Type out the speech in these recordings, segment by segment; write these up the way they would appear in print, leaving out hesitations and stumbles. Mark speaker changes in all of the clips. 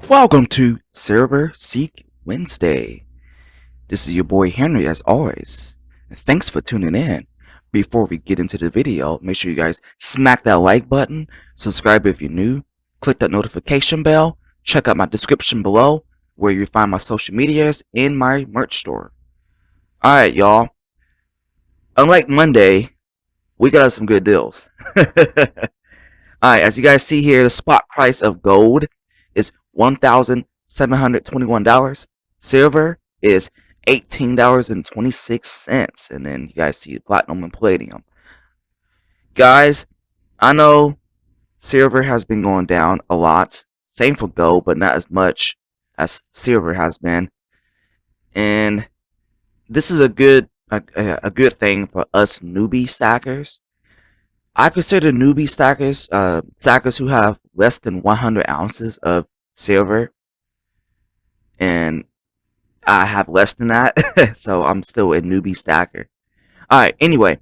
Speaker 1: Welcome to Server Seek Wednesday. This is your boy Henry as always. Thanks for tuning in. Before we get into the video, make sure you guys smack that like button, subscribe if you're new, click that notification bell, check out my description below where you find my social medias and my merch store. Alright y'all, unlike Monday, we got some good deals. Alright, as you guys see here, the spot price of gold is $1,721. Silver is $18.26. And then you guys see the platinum and palladium. Guys, I know silver has been going down a lot. Same for gold, but not as much as silver has been. And this is a good thing for us newbie stackers. I consider newbie stackers stackers who have less than 100 ounces of silver, and I have less than that, so I'm still a newbie stacker. Alright, anyway,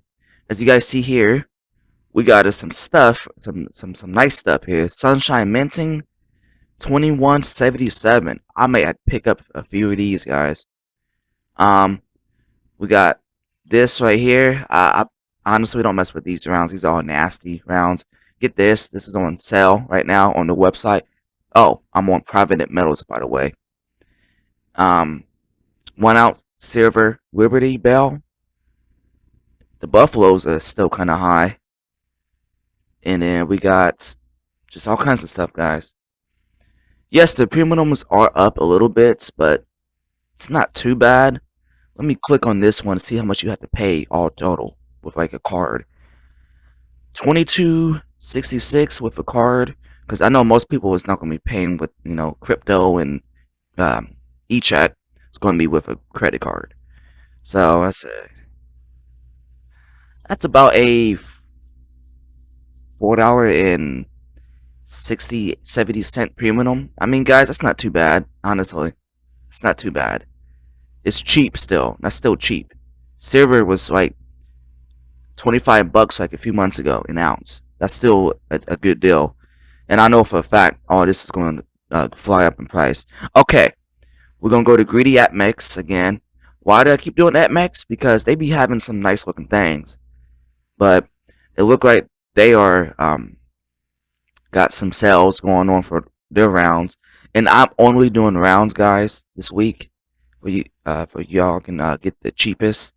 Speaker 1: as you guys see here, we got some stuff, some nice stuff here. Sunshine Minting, 2177. I may pick up a few of these, guys. We got this right here. I honestly don't mess with these rounds. These are all nasty rounds. Get this. This is on sale right now on the website. Oh, I'm on Private Metals, by the way. 1 ounce silver Liberty Bell. The Buffaloes are still kind of high. And then we got just all kinds of stuff, guys. Yes, the premiums are up a little bit, but it's not too bad. Let me click on this one to see how much you have to pay all total with like a card. $22.66 with a card, because I know most people is not going to be paying with, you know, crypto and e-check. It's going to be with a credit card. So that's about a $4.60-70 premium. I mean, guys, that's not too bad. Honestly, it's not too bad. It's cheap still. That's still cheap. Silver was like $25 like a few months ago an ounce. That's still a good deal. And I know for a fact all this is going to fly up in price. Okay, we're going to go to Greedy AppMex again. Why do I keep doing AppMex? Because they be having some nice looking things. But it look like they are got some sales going on for their rounds. And I'm only doing rounds, guys, this week. For y'all can get the cheapest.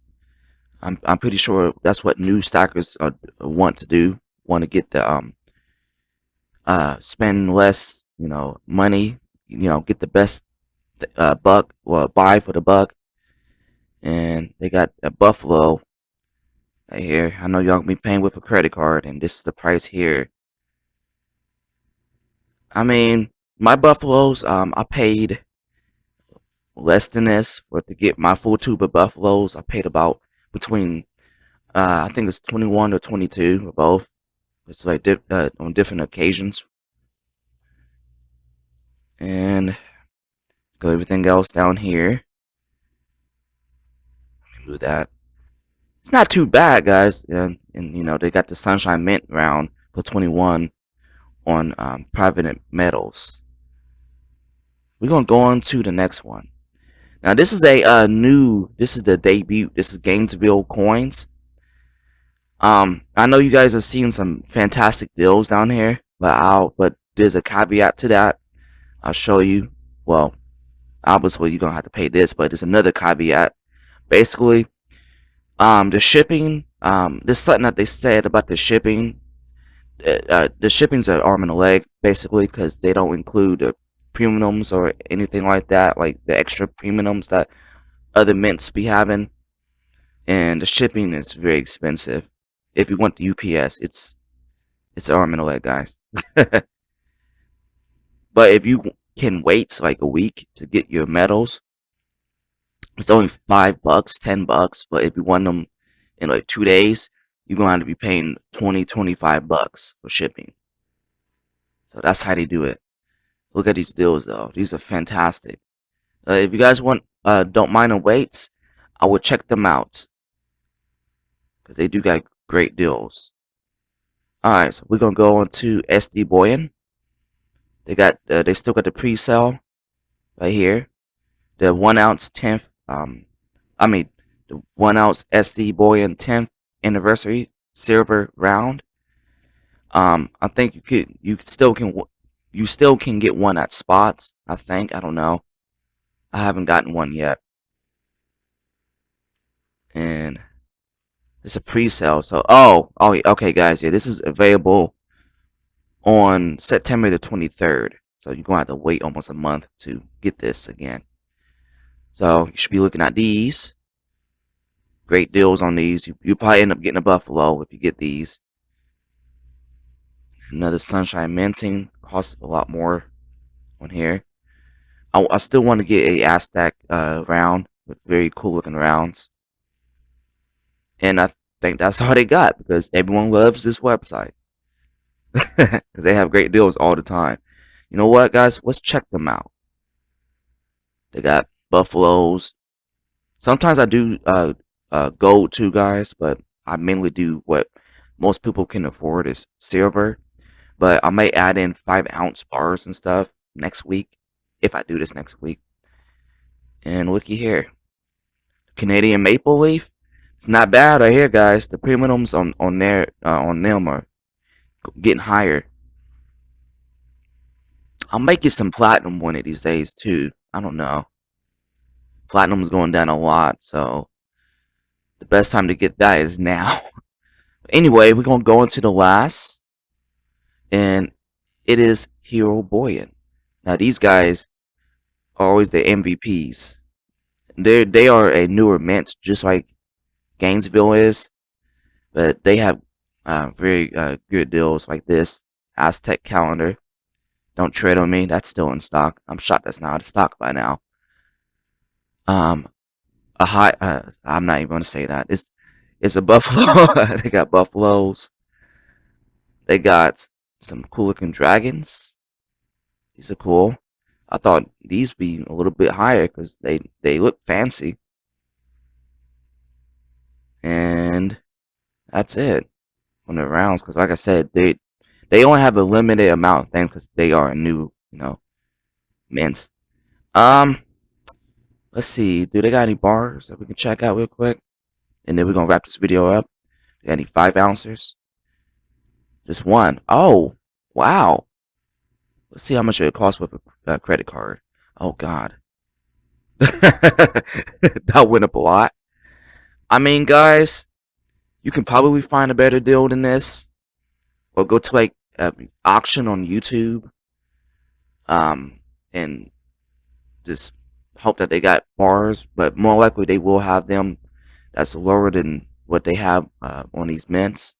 Speaker 1: I'm pretty sure that's what new stackers want to do. Want to get the spend less, you know, money. You know, get the best buck or buy for the buck. And they got a Buffalo right here. I know y'all gonna be paying with a credit card, and this is the price here. I mean, my Buffaloes, I paid less than this to get my full tube of Buffaloes. I paid about between I think it's 21 or 22 or both. It's like on different occasions. And let's go everything else down here. Let me move that. It's not too bad, guys. And you know, they got the Sunshine Mint round for 21 on Private Metals. We're gonna go on to the next one. Now this is a this is the debut. This is Gainesville coins. I know you guys are seeing some fantastic deals down here, but there's a caveat to that. I'll show you. Well, obviously you're gonna have to pay this, but there's another caveat. Basically, the shipping. There's something that they said about the shipping. The shipping's an arm and a leg, basically, because they don't include the premiums or anything like that, like the extra premiums that other mints be having. And the shipping is very expensive. If you want the UPS, it's an arm and a leg, guys. But if you can wait like a week to get your metals, it's only $5, $10. But if you want them in like 2 days, you're gonna have to be paying $20-25 for shipping. So that's how they do it. Look at these deals though; these are fantastic. If you guys don't mind the waits, I would check them out because they do got great deals. Alright, so we're gonna go on to SD Buoyant. they still got the pre-sale right here. The 1 ounce 10th I mean the 1 ounce SD Buoyant 10th anniversary silver round. I think you still can get one at spots. I think, I don't know. I haven't gotten one yet, and it's a pre-sale. So okay, guys, yeah, this is available on September the 23rd. So you're gonna have to wait almost a month to get this again. So you should be looking at these. Great deals on these. You probably end up getting a Buffalo if you get these. Another Sunshine Minting costs a lot more on here. I still want to get a Aztec round with very cool looking rounds. And I think that's all they got because everyone loves this website. Because they have great deals all the time. You know what, guys? Let's check them out. They got Buffaloes. Sometimes I do gold too, guys, but I mainly do what most people can afford is silver. But I may add in 5 ounce bars and stuff next week if I do this next week. And looky here, Canadian Maple Leaf. It's not bad right here, guys. The premiums on them are getting higher. I'll make it some platinum one of these days too. I don't know. Platinum's going down a lot, so the best time to get that is now. Anyway, we're gonna go into the last, and it is Hero Buoyant. Now these guys are always the MVPs. They are a newer mint, just like Gainesville is, but they have very good deals like this Aztec calendar. Don't tread on me. That's still in stock. I'm shocked that's not out of stock by now. A high. I'm not even gonna say that. It's a buffalo. They got buffaloes. They got some cool looking dragons. These are cool. I thought these be a little bit higher because they look fancy. And that's it on the rounds. Because like I said, they only have a limited amount of things because they are a new, mint. Let's see. Do they got any bars that we can check out real quick? And then we're gonna wrap this video up. They got any 5 ouncers? Just one. Oh, wow. Let's see how much it costs with a credit card. Oh God, that went up a lot. I mean, guys, you can probably find a better deal than this, or go to like an auction on YouTube, and just hope that they got bars. But more likely, they will have them that's lower than what they have on these mints.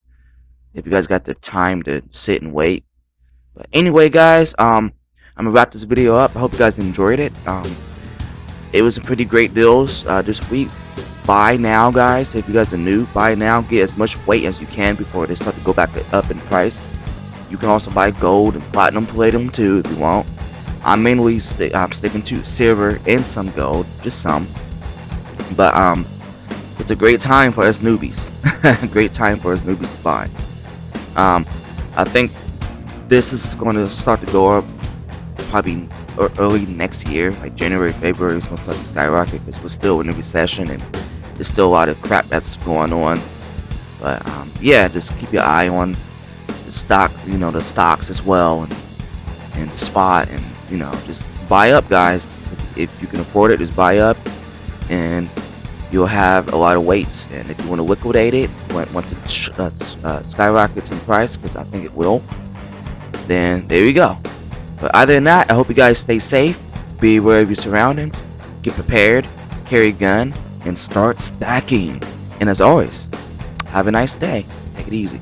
Speaker 1: If you guys got the time to sit and wait. But anyway, guys, I'm gonna wrap this video up. I hope you guys enjoyed it. It was some pretty great deals this week. Buy now, guys. If you guys are new, buy now. Get as much weight as you can before they start to go back up in price. You can also buy gold and platinum palladium too if you want. I'm mainly sticking to silver and some gold, just some. But it's a great time for us newbies. Great time for us newbies to buy. I think this is going to start to go up probably early next year, like January, February. It's going to start to skyrocket because we're still in a recession and there's still a lot of crap that's going on. But yeah, just keep your eye on the stock, the stocks as well, and spot, and just buy up, guys. If you can afford it, just buy up, and you'll have a lot of weight. And if you want to liquidate it once it skyrockets in price, because I think it will, then there you go. But other than that, I hope you guys stay safe, be aware of your surroundings, get prepared, carry a gun, and start stacking. And as always, have a nice day. Take it easy.